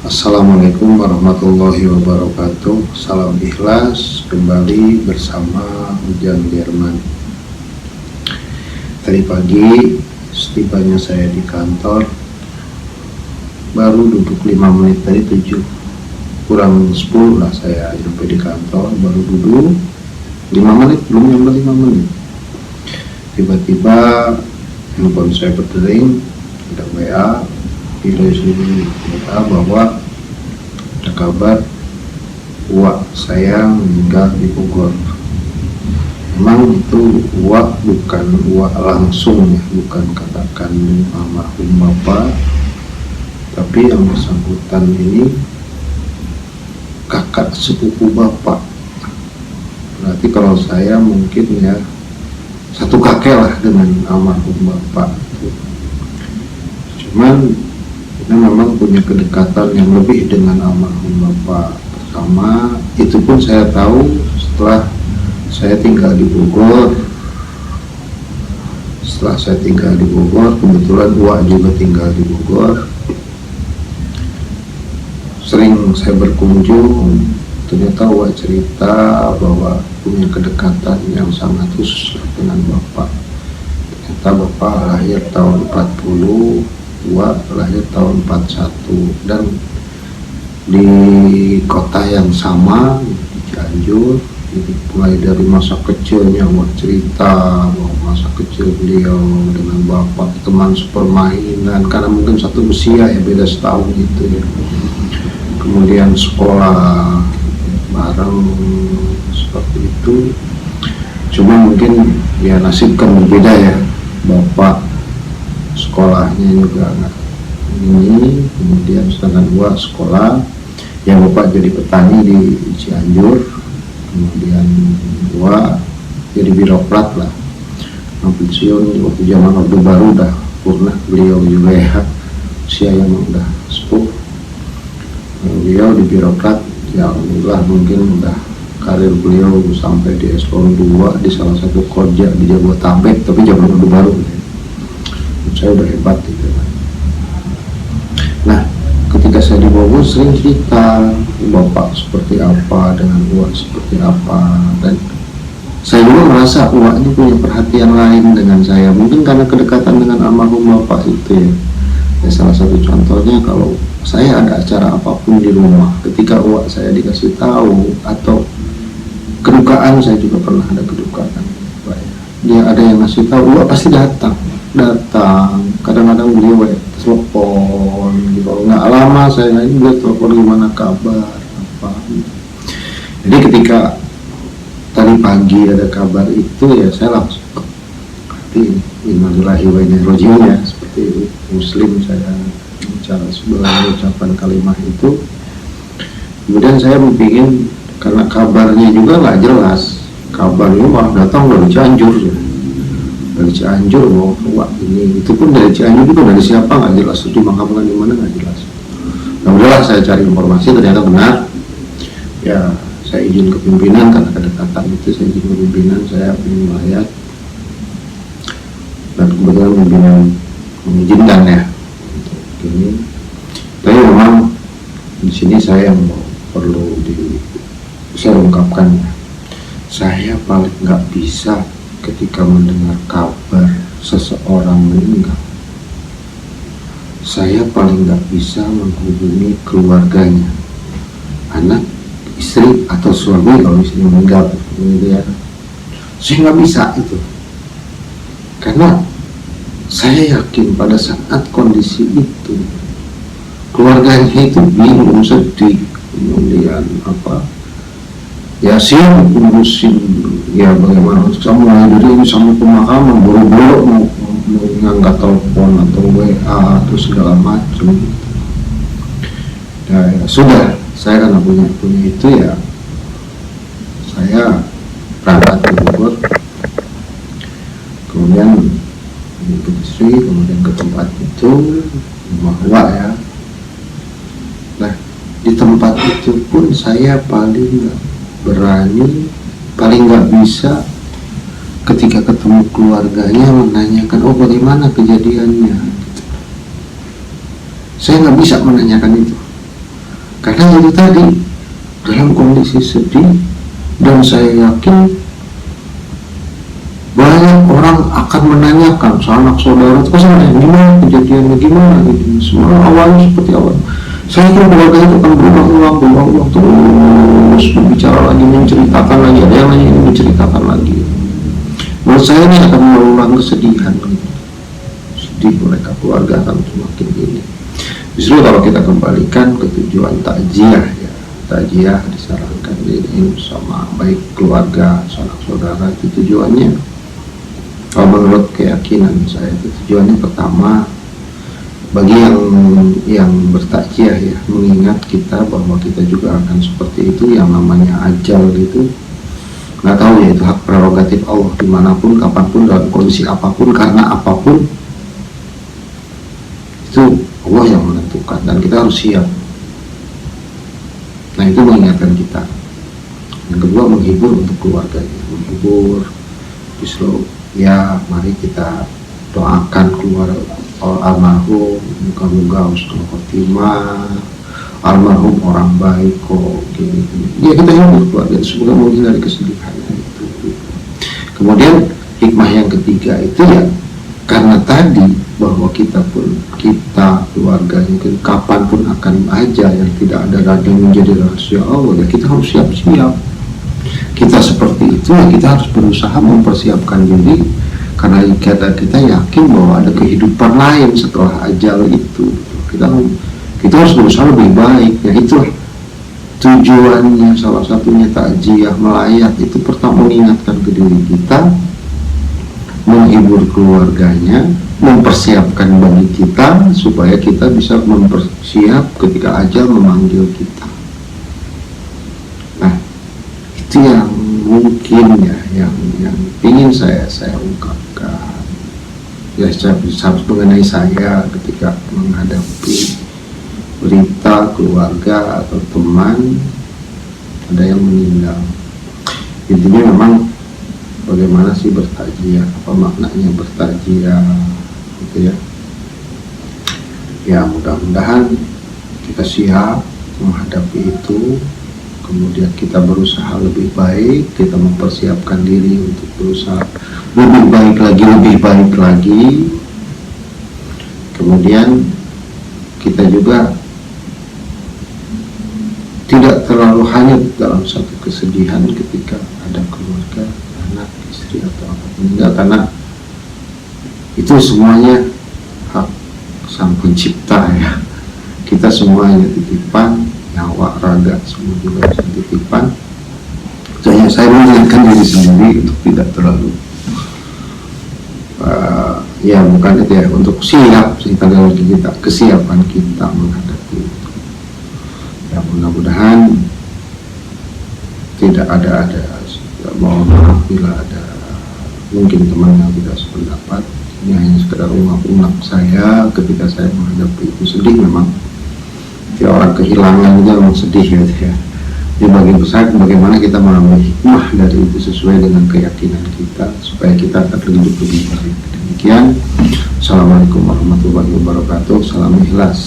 Assalamualaikum warahmatullahi wabarakatuh. Salam ikhlas, kembali bersama Hujan Jerman. Tadi pagi setibanya saya di kantor, baru duduk 5 menit, tadi 7 kurang 10 lah saya sampai di kantor, baru duduk 5 menit, belum nyampe 5 menit. Tiba-tiba handphone saya berdering, ada WA sini bahwa ada kabar uak saya meninggal di Bogor. Memang itu uak bukan uak langsung ya, bukan kakak kandung almarhum bapak, tapi yang bersangkutan ini kakak sepupu bapak. Berarti kalau saya mungkin ya satu kakek lah dengan almarhum bapak. Cuman kita memang punya kedekatan yang lebih dengan almarhum bapak. Pertama, itu pun saya tahu setelah saya tinggal di Bogor. Setelah saya tinggal di Bogor, kebetulan Wak juga tinggal di Bogor. Sering saya berkunjung, ternyata Wak cerita bahwa punya kedekatan yang sangat khusus dengan bapak. Ternyata bapak lahir tahun 40, Wak lahir tahun 41, dan di kota yang sama, di Cianjur. Jadi mulai dari masa kecilnya Wak cerita bahwa masa kecil beliau dengan bapak teman sepermainan, karena mungkin satu usia ya, beda setahun gitu ya. Kemudian sekolah bareng seperti itu. Cuma mungkin ya nasib kan berbeda ya, bapak sekolahnya juga nggak ini, kemudian sedangkan gua sekolah yang bapak jadi petani di Cianjur, kemudian gua jadi birokrat lah, pensiun waktu zaman Orde Baru dah pernah beliau juga ya, usia yang udah sepuh. Beliau di birokrat ya, alhamdulillah mungkin udah karir beliau sampai di eselon 2 di salah satu koja di Jabodetabek, tapi zaman Orde Baru ya. Saya udah hebat gitu. Nah, ketika saya di Bogor sering cerita bapak seperti apa, dengan Uak seperti apa, dan saya juga merasa Uak ini punya perhatian lain dengan saya, mungkin karena kedekatan dengan almarhum bapak itu ya. Ya salah satu contohnya, kalau saya ada acara apapun di rumah, ketika Uak saya dikasih tahu, atau kedukaan, saya juga pernah ada kedukaan, dia ada yang ngasih tahu, Uak pasti datang. Kadang-kadang beliau telepon gitu. Kalau nggak lama saya ini beliau telepon, gimana kabar apa. Jadi ketika tadi pagi ada kabar itu ya, saya langsung seperti innalillahi wa inna ilaihi raji'un ya, seperti muslim saya bicara sebuah ucapan kalimat itu. Kemudian saya berpikir, karena kabarnya juga nggak jelas, kabarnya malah datang dari Cianjur ya. Dari Cianjur mau Wak ini, itu pun dari Cianjur juga, dari siapa nggak jelas, itu dimakamkan di mana nggak jelas. Nah udahlah, saya cari informasi, ternyata benar ya. Saya izin ke pimpinan, karena kedekatan itu saya izin ke pimpinan, saya ingin melayat, dan kebetulan pimpinan mengizinkan ya ini. Tapi memang di sini saya yang perlu saya ungkapkan ya, saya paling nggak bisa ketika mendengar kabar seseorang meninggal. Saya paling nggak bisa menghubungi keluarganya, anak, istri, atau suami kalau istrinya meninggal gitu ya. Saya nggak bisa itu, karena saya yakin pada saat kondisi itu keluarganya itu bingung, sedih, kemudian apa ya, siap ngurusin ya bagaimana sama diri sama pemahaman, buru-buru mau ngangkat telepon atau WA atau segala macam. Ya sudah, saya karena punya itu ya, saya berangkat ke Bogor, kemudian untuk istri, kemudian ke tempat itu, rumah Wak ya. Nah di tempat itu pun saya paling nggak berani, paling nggak bisa ketika ketemu keluarganya menanyakan, oh bagaimana kejadiannya. Saya nggak bisa menanyakan itu. Karena itu tadi, dalam kondisi sedih, dan saya yakin banyak orang akan menanyakan sanak saudara itu gimana kejadiannya, gimana gitu, semua awalnya seperti awal. Saya yakin keluarga itu akan berulang-ulang terus berbicara lagi, menceritakan lagi, ada yang lain menceritakan lagi. Menurut saya ini akan mengulang kesedihan gitu. Sedih mereka, keluarga akan semakin ini. Justru kalau kita kembalikan ke tujuan takziah ya, takziah disarankan ini sama baik keluarga, sanak saudara, itu tujuannya, kalau menurut keyakinan saya, itu tujuannya pertama bagi yang bertakziah ya, mengingat kita bahwa kita juga akan seperti itu, yang namanya ajal itu nggak tahu ya, itu hak prerogatif Allah, dimanapun, kapanpun, dalam kondisi apapun, karena apapun, itu Allah yang menentukan dan kita harus siap. Nah, itu mengingatkan kita. Yang kedua, menghibur untuk keluarganya, menghibur, justru ya mari kita doakan keluar almarhum, moga-moga husnul khotimah, almarhum orang baik kok, gini. Ya kita hibur keluarga, semoga menghindari kesedihannya itu. Kemudian hikmah yang ketiga itu ya, karena tadi bahwa kita keluarganya kapanpun akan aja, yang tidak ada yang menjadi rahasia Allah, ya kita harus siap-siap. Kita seperti itu ya, kita harus berusaha mempersiapkan diri, karena kita yakin bahwa ada kehidupan lain setelah ajal itu. Kita harus berusaha lebih baik. Ya itulah tujuannya, salah satunya takziah melayat itu, pertama mengingatkan ke diri kita, menghibur keluarganya, mempersiapkan bagi kita supaya kita bisa mempersiap ketika ajal memanggil kita. Nah, itu yang mungkin ya, yang ingin saya ungkapkan ya, mengenai saya ketika menghadapi berita keluarga atau teman ada yang meninggal. Intinya memang bagaimana sih bertakziah, apa maknanya bertakziah gitu ya. Ya mudah-mudahan kita siap menghadapi itu, kemudian kita berusaha lebih baik, kita mempersiapkan diri untuk berusaha lebih baik lagi. Kemudian kita juga tidak terlalu hanyut dalam satu kesedihan ketika ada keluarga, anak, istri atau apapun meninggal, karena itu semuanya hak Sang Pencipta ya. Kita semuanya titipan, nyawa, raga, semua juga titipan. Saya mengingatkan diri sendiri untuk tidak terlalu ya bukan itu ya, untuk siap kita, kesiapan kita menghadapi itu. Ya mudah-mudahan tidak ada mohon maaf bila ada mungkin teman yang tidak sependapat. Ini hanya sekedar ungkap saya ketika saya menghadapi itu. Sedih memang, ya orang kehilangan itu memang sedih gitu ya. Jadi bagi saya bagaimana kita mengambil hikmah dari itu sesuai dengan keyakinan kita supaya kita akan hidup lebih baik. Demikian, Assalamualaikum warahmatullahi wabarakatuh. Salam ikhlas.